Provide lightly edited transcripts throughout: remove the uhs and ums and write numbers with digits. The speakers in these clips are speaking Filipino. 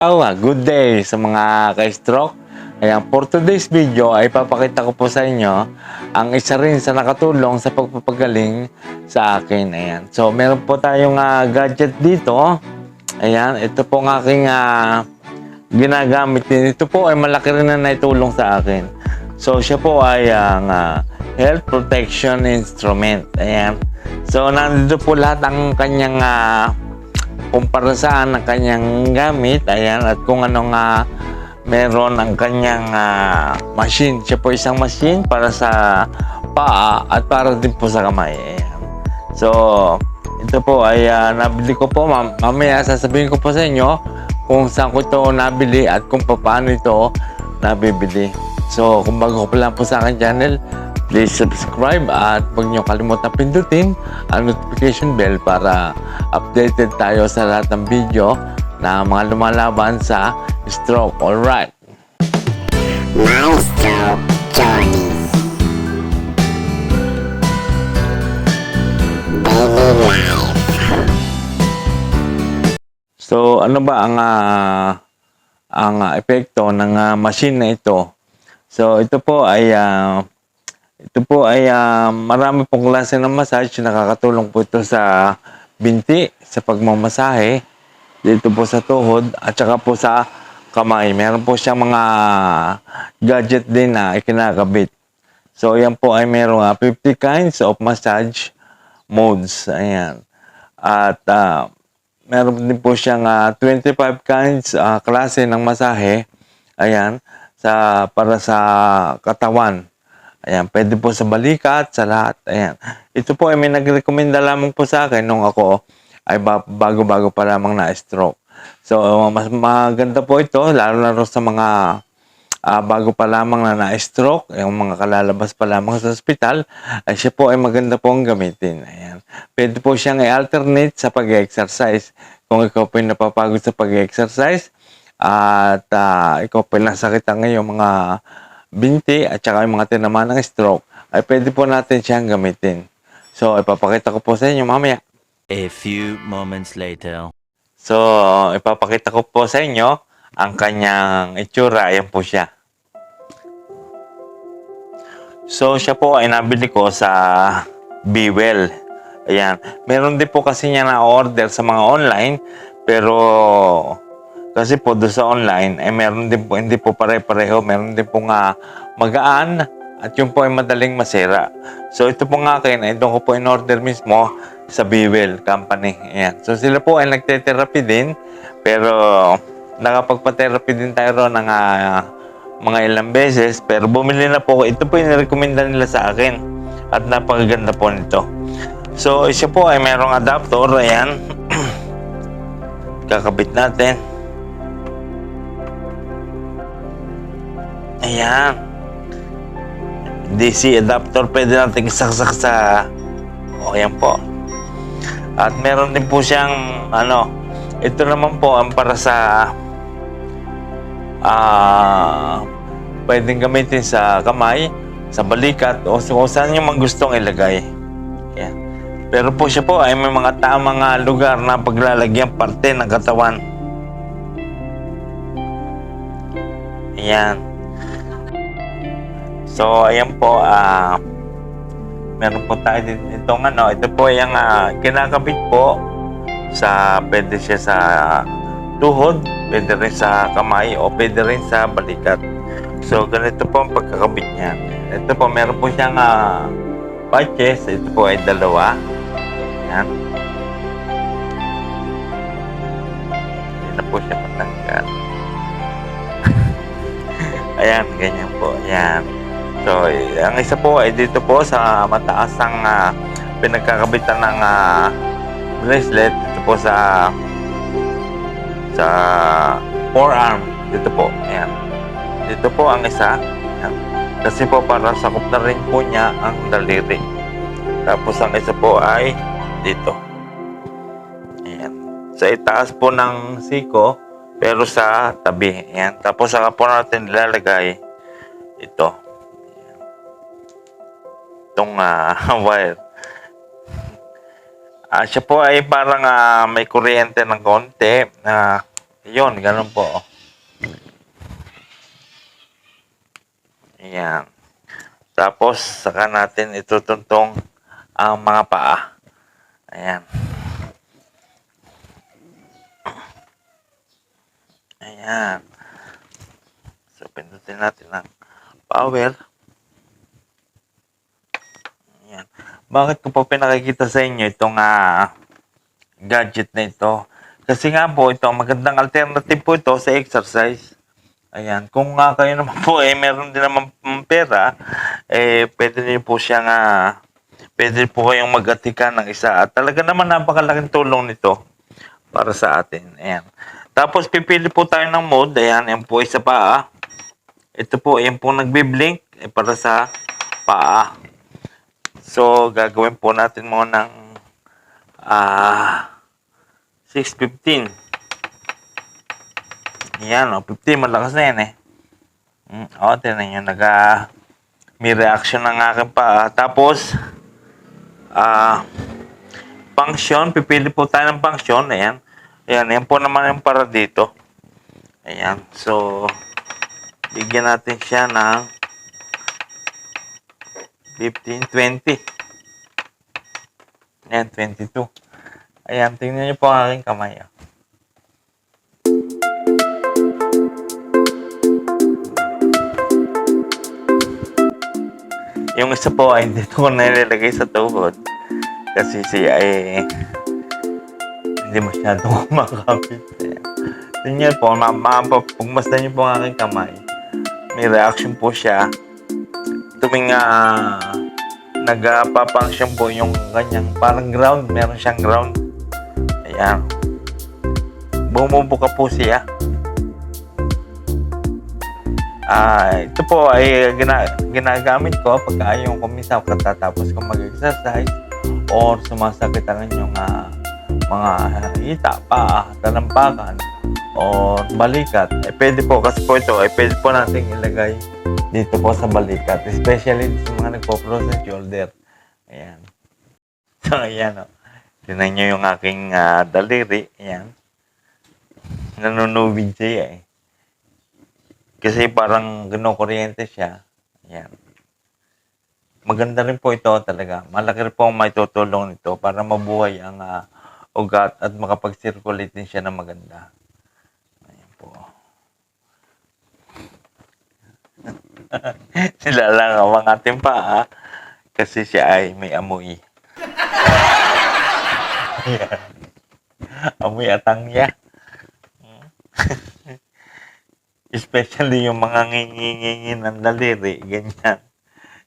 Good day sa mga ka-stroke. Ayan, for today's video ay papakita ko po sa inyo ang isa rin sa nakatulong sa pagpapagaling sa akin. Ayan. So, meron po tayong gadget dito. Ayan, ito po ang aking ginagamit din. Ito po ay malaki rin na naitulong sa akin. So, siya po ay ang health protection instrument. Ayan. So, nandito po lahat ang kanyang kung para saan ang kanyang gamit, ayan, at kung anong meron ang kanyang machine. Siya po isang machine para sa paa at para din po sa kamay. Ayan. So, ito po ay nabili ko po. Mamaya sasabihin ko po sa inyo kung saan ko ito nabili at kung paano ito nabibili. So, kung bago ko pa lang po sa akin channel, please subscribe at huwag niyo kalimutan pindutin ang notification bell para updated tayo sa lahat ng video na mga lumalaban sa stroke. Alright. My Stroke Journey. Daily Life. So, ano ba ang epekto ng machine na ito? So, ito po ay marami pong klase ng massage. Nakakatulong po ito sa binti, sa pagmamasahe, dito po sa tuhod, at saka po sa kamay. Meron po siyang mga gadget din na ikinakabit. So, yan po ay meron 50 kinds of massage modes. Ayan. At meron din po siyang 25 kinds klase ng masahe. Ayan. Para sa katawan. Ayan, pwede po sa balikat, sa lahat. Ayan. Ito po ay may nagrekomenda lamang po sa akin nung ako ay bago-bago pa lamang na-stroke. So, mas maganda po ito, lalo sa mga bago pa lamang na-stroke, yung mga kalalabas pa lamang sa ospital, ay siya po ay maganda po ang gamitin. Ayan. Pwede po siyang i-alternate sa pag-exercise. Kung ikaw po ay napapagod sa pag-exercise, at ikaw po ay nasakitan ngayong mga binti at saka yung mga tinamaan ng stroke, ay pwede po natin siyang gamitin. So, ipapakita ko po sa inyo mamaya. A few moments later. So, ipapakita ko po sa inyo ang kanyang itsura. Ayan po siya. So, siya po ay nabili ko sa Bewell. Ayan. Meron din po kasi niya na-order sa mga online, pero kasi po doon sa online, ay meron din po, hindi po pare-pareho. Meron din po magaan at yung po ay madaling masira. So ito po nga akin, ay doon ko po in-order mismo sa Bewell Company. Ayan. So sila po ay nagte-therapy din, pero nakapagpa-therapy din tayo ron ng mga ilang beses. Pero bumili na po, ito po yung nirekomenda nila sa akin at napakaganda po nito. So isa po ay merong adapter. Ayan. Kakabit natin. Ayan. DC adapter, pwede natin isaksak sa ayan po. At meron din po siyang ito naman po ang para sa pwedeng gamitin sa kamay, sa balikat, o kung saan nyo man gustong ilagay. Ayan. Pero po siya po ay may mga tamang lugar na paglalagyan parte ng katawan. Ayan. So, ayan po, meron po tayo dito itong ito po yung kinakabit po pwede siya sa tuhod, pwede rin sa kamay, o pwede rin sa balikat. So, ganito po ang pagkakabit niya. Ito po, meron po siyang patches. Ito po ay dalawa. Ayan. Hindi na po siya matanggal. Ayan, ganyan po. Ayan. So, ang isa po ay dito po sa mataas ang pinagkakabitan ng bracelet. Dito po sa forearm. Dito po. Ayan. Dito po ang isa. Ayan. Kasi po para sakop na rin po niya ang daliri. Tapos ang isa po ay dito. Ayan. Sa itaas po ng siko, pero sa tabi. Ayan. Tapos saka po natin ilalagay ito. Itong wire. Siya po ay parang may kuryente ng konti na Yun, ganun po. Ayan. Tapos, saka natin itutuntong ang mga paa. Ayan. Ayan. So, pindutin natin ang power. Ayan. Bakit ko po pinakikita sa inyo itong gadget na ito? Kasi nga po, ito, magandang alternative po ito sa exercise. Ayan. Kung kayo naman po, meron din naman pera, pwede niyo po siyang, pwede po kayong mag-atika ng isa. At talaga naman napakalaking tulong nito para sa atin. Ayan. Tapos, pipili po tayo ng mode. Ayan, yan po isa pa. Ito po, yan po nagbi-blink para sa paa. So, gagawin po natin mo ng 6:15. Yan, 15, malakas na yan eh. Tinan nyo, may reaction ng aking paa. Tapos, function, pipili po tayo ng function. Ayan. Ayan, yan po naman yung para dito. Ayan, so, bigyan natin siya ng 15, 20. Ayan, 22. Ayan, tingnan niyo po ang aking kamay. Yung isa po ay dito ko nilalagay sa tuhod. Kasi siya ay hindi masyadong kumakapit. Tingnan niyo po, pagmasdan niyo po ang aking kamay. May reaction po siya. Tuwing nagpa-function po yung kanyang parang ground. Meron siyang ground. Ayan. Bumubuka po siya. Ito po ay ginagamit ko pagka yung kumisa katatapos ko mag-exercise or sumasakit ang inyong mga hita, paa, talampakan o balikat. Pwede po kasi po ito pwede po natin ilagay dito po sa balikat, especially sa mga nagpo-pro sa shoulder. Ayan. So, ayan o. Tignan nyo yung aking daliri. Ayan. Nanunubig siya eh. Kasi parang gano'kuryente siya. Ayan. Maganda rin po ito talaga. Malaki rin po ang may tutulong nito para mabuhay ang ugat at makapag-circulate din siya na maganda. Ayan po. Sila lang ang mga timpa kasi siya ay may amoy. Ayan. Amoy atangya. Especially yung mga ngingingingin ng daliri, ganyan.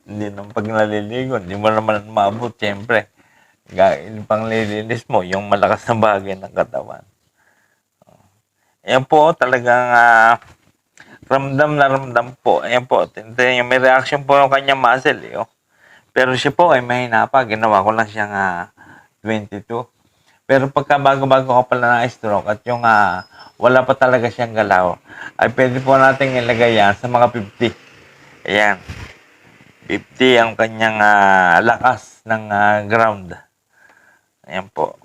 Hindi naman pag naliligo, hindi mo naman maabot, siyempre. Pang lilinis mo, yung malakas na bagay ng katawan. Ayan po, talagang ramdam na ramdam po. Ayan po, may reaction po yung kanyang muscle. Pero siya po ay mahina pa. Ginawa ko lang siyang 22. Pero pagka bago-bago ka pala na stroke at yung wala pa talaga siyang galaw, ay pwede po natin ilagay yan sa mga 50. Ayan. 50 ang kanyang lakas ng ground. Ayan po.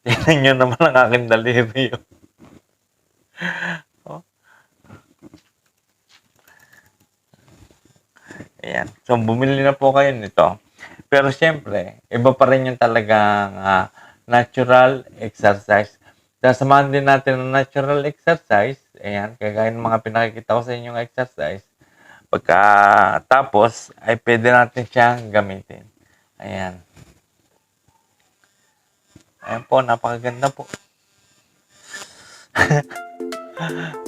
Tingnan nyo naman ang aking daliri. Oh. Ayan. So, bumili na po kayo nito. Pero siyempre, iba pa rin yung talagang natural exercise. Sasamahan din natin ng natural exercise. Ayan, kagaya ng mga pinakikita ko sa inyong exercise. Pagka tapos, ay pwede natin siyang gamitin. Ayan. Ayan po, napakaganda po.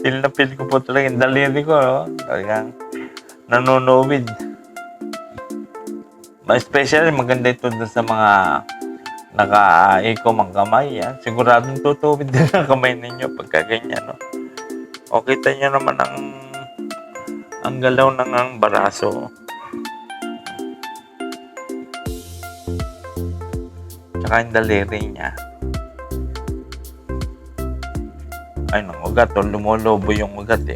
Feel na feel ko po talaga yung daliri ko. No? Talagang nanunubid. Especially maganda ito sa mga naka-eco ang kamay. Yan. Siguradong tutuwid din ang kamay ninyo pagka ganyan. No? O kita nyo naman ang galaw ng ang baraso. Tsaka yung daliri niya. Ay, no, ugat. Lumolobo yung ugat.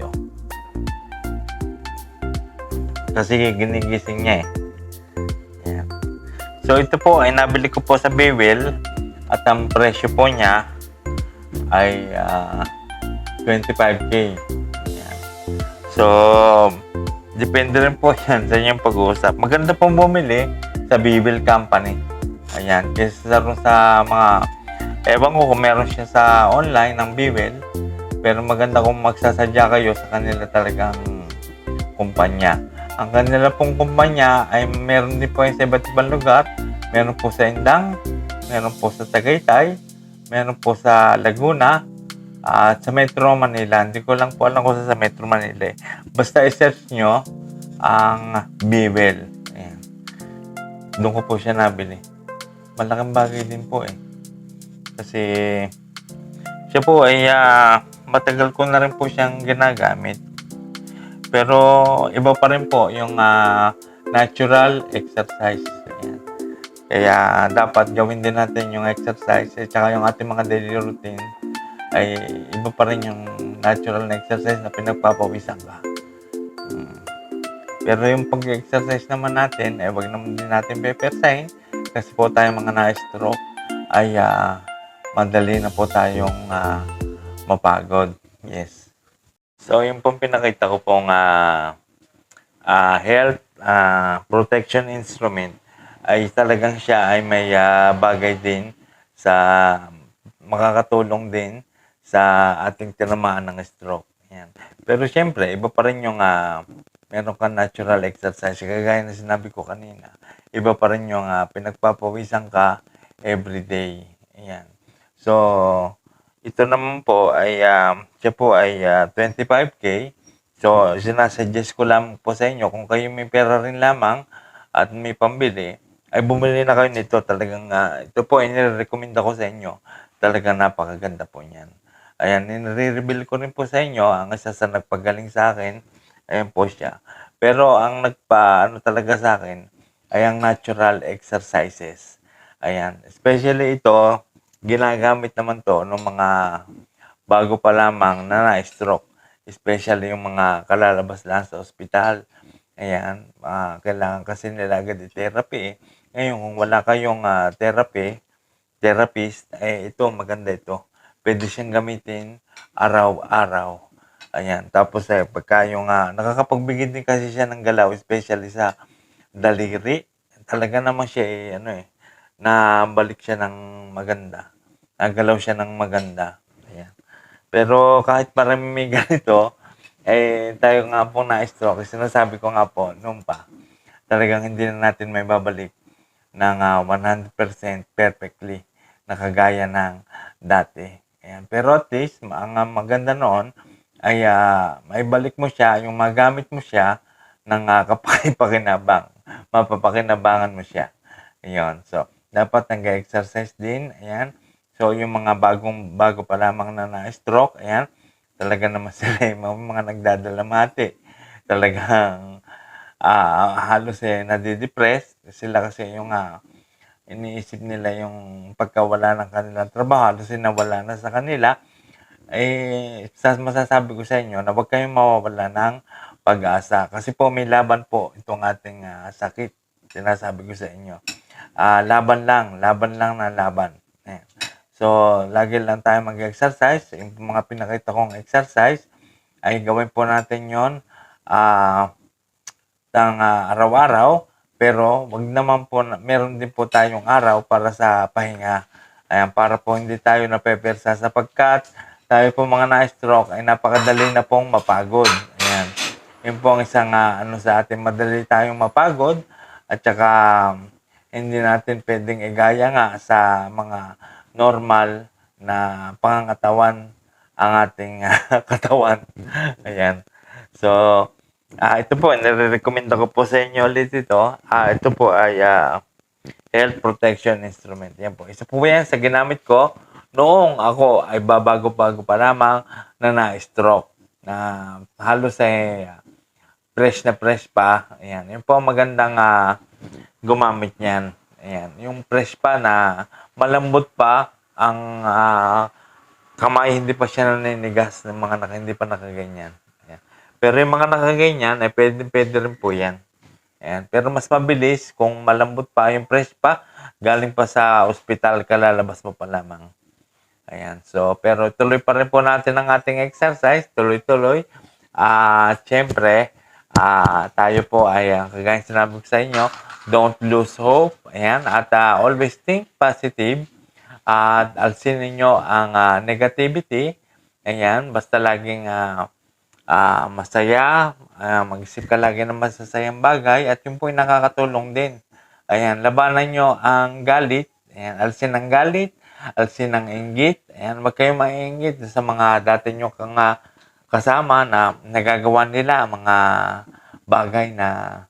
Kasi ginigising niya eh. So ito po ay nabili ko po sa Bewell at ang presyo po niya ay 25K. Ayan. So, depende rin po yan sa inyong pag-uusap. Maganda pong bumili sa Bibel Company. Ayan. Kesa sa mga, ewan ko kung meron siya sa online ng Bibel, pero maganda kung magsasadya kayo sa kanila talagang kumpanya. Ang kanila pong kumpanya ay meron din po sa iba't ibang lugar. Meron po sa Indang, meron po sa Tagaytay, meron po sa Laguna, at sa Metro Manila. Hindi ko lang po alam kung sa Metro Manila eh. Basta i-search nyo ang Bibel. Ayan. Doon ko po siya nabili. Malaking bagay din po eh. Kasi siya po ay matagal ko na rin po siyang ginagamit. Pero iba pa rin po yung natural exercise. Ayan. Kaya dapat gawin din natin yung exercise at saka yung ating mga daily routine ay iba pa rin yung natural na exercise na pinagpapawisan ka. Pero yung pag-exercise naman natin, wag naman din natin pepersahin kasi po tayo mga na-stroke ay madali na po tayong mapagod. Yes. So, yung pong pinakita ko pong health protection instrument ay talagang siya ay may bagay din sa makakatulong din sa ating tinamaan ng stroke. Yan. Pero syempre, iba pa rin yung meron kang natural exercise. Kagaya na sinabi ko kanina, iba pa rin yung pinagpapawisan ka everyday. Ayan. So, ito naman po ay, siya po ay 25K. So, sinasuggest ko lang po sa inyo, kung kayo may pera rin lamang at may pambili, ay bumili na kayo nito. Talagang, ito po ay nire-recommend ko sa inyo. Talagang napakaganda po niyan. Ayan, nire-reveal ko rin po sa inyo, ang isa sa nagpagaling sa akin, ayan po siya. Pero ang ano talaga sa akin, ay ang natural exercises. Ayan, especially ito, ginagamit naman to ng mga bago pa lamang na na-stroke. Especially yung mga kalalabas lang sa ospital. Ayan, kailangan kasi nila agad i-therapy. Ngayon, kung wala kayong therapist, ito, maganda ito. Pwede siyang gamitin araw-araw. Ayan, tapos pagka yung nakakapagbigay din kasi siya ng galaw, especially sa daliri. Talaga naman siya nabalik siya ng maganda. Nagalaw siya ng maganda. Ayan. Pero kahit parang may ganito, tayo nga po na-stroke. Sinasabi ko nga po, noon pa, talagang hindi na natin may babalik ng 100% perfectly na kagaya ng dati. Ayan. Pero at least, ang maganda noon ay maibalik mo siya, yung magamit mo siya ng kapaki-pakinabang. Mapapakinabangan mo siya. Ayan. So, dapat nag-exercise din. Ayan. So, yung mga bago pa lamang na na-stroke, ayan, talaga naman sila yung mga nagdadalamati. Talagang halos nadidepress. Sila kasi yung iniisip nila yung pagkawala ng kanilang trabaho, halos nawala na sa kanila. Masasabi ko sa inyo na huwag kayong mawawala ng pag-asa. Kasi po may laban po itong ating sakit. Sinasabi ko sa inyo. Laban lang na laban. Ayan. So, lagi lang tayo mag-exercise. Yung mga pinakita kong exercise, ay gawin po natin yon araw-araw. Pero, wag naman po, meron din po tayong araw para sa pahinga. Ayan, para po hindi tayo napepersa sapagkat tayo po mga na-stroke ay napakadali na pong mapagod. Ayan. Yun po ang isang sa atin, madali tayong mapagod at saka hindi natin pwedeng igaya nga sa mga normal na pangangatawan ang ating katawan. Ayan. So, ito po, nire-recommend ko po sa inyo ulit ito. Ito po ay health protection instrument. Yan po. Isa po yan sa ginamit ko noong ako ay babago-bago pa lamang na na-stroke. Na halos fresh na fresh pa. Ayan. Yun po magandang gumamit niyan. Ayan. Yung fresh pa na malambot pa ang kamay, hindi pa siya naninigas ng mga hindi pa nakaganyan. Ayan. Pero yung mga nakaganyan, ay pwede rin po yan. Ayan. Pero mas mabilis kung malambot pa, yung fresh pa, galing pa sa ospital, kalalabas mo pa lamang. Ayan. So, pero tuloy pa rin po natin ang ating exercise. Tuloy-tuloy. Siyempre, tayo po ay, kagaya sinabi ko sa inyo, don't lose hope. Ayan. At always think positive. At alsin ninyo ang negativity. Ayan. Basta laging masaya. Mag-isip ka lagi ng masasayang bagay. At yun po yung nakakatulong din. Ayan. Labanan nyo ang galit. Ayan. Alsin ang galit. Alsin ang inggit. Ayan. Huwag kayo maiinggit sa mga dati nyo kang kasama na nagagawa nila mga bagay na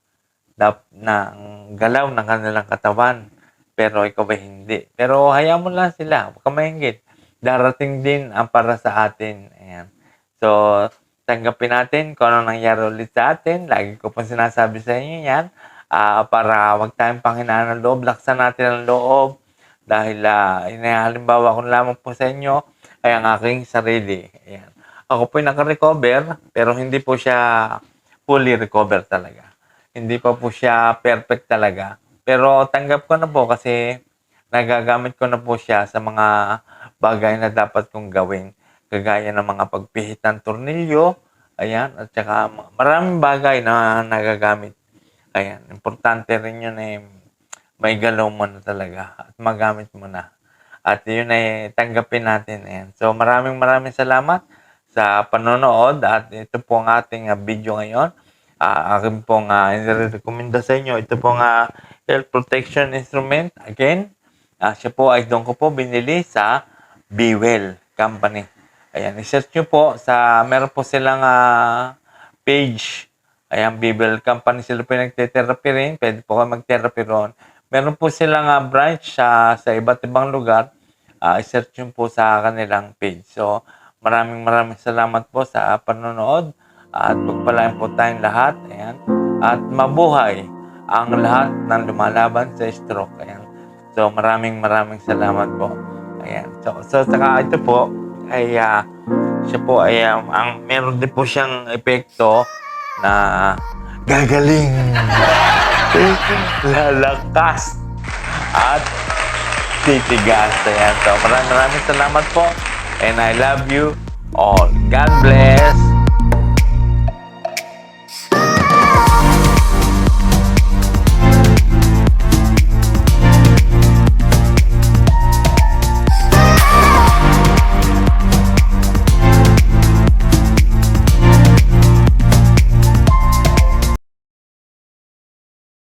galaw ng kanilang katawan. Pero ikaw ba hindi? Pero hayaan mo lang sila. Huwag ka mainggit. Darating din ang para sa atin. Ayan. So, tanggapin natin kung ano nangyari ulit sa atin. Lagi ko pong sinasabi sa inyo yan. Para wag tayong panghinaan ng loob. Laksan natin ang loob. Dahil halimbawa ko lamang po sa inyo ay ang aking sarili. Ayan. Ako po naka-recover pero hindi po siya fully recover talaga. Hindi pa po siya perfect talaga. Pero tanggap ko na po kasi nagagamit ko na po siya sa mga bagay na dapat kong gawin. Kagaya ng mga pagpihit ng tornilyo. Ayan. At saka maraming bagay na nagagamit. Ayan. Importante rin yun may galaw mo na talaga at magamit mo na. At yun ay tanggapin natin. Ayan. So maraming salamat sa panonood at ito po ang ating video ngayon. Akin pong i-recommenda sa inyo. Ito pong health protection instrument. Again, siya po ay doon ko po binili sa Be Well Company. Ayan, i-search nyo po meron po silang page. Ayan, Be Well Company. Sila po yung nagte-therapy rin. Pwede po kayo mag-therapy ron. Meron po silang branch sa iba't ibang lugar. I-search nyo po sa kanilang page. So, maraming salamat po sa panonood. At pagpalain po tayong lahat. Ayan. At mabuhay ang lahat ng lumalaban sa stroke. Ayan. So, maraming salamat po. Ayan. So saka ito po ay siya po ay meron din po siyang epekto na gagaling, lalakas, at titigas. Ayan. So, maraming salamat po. And I love you all. God bless.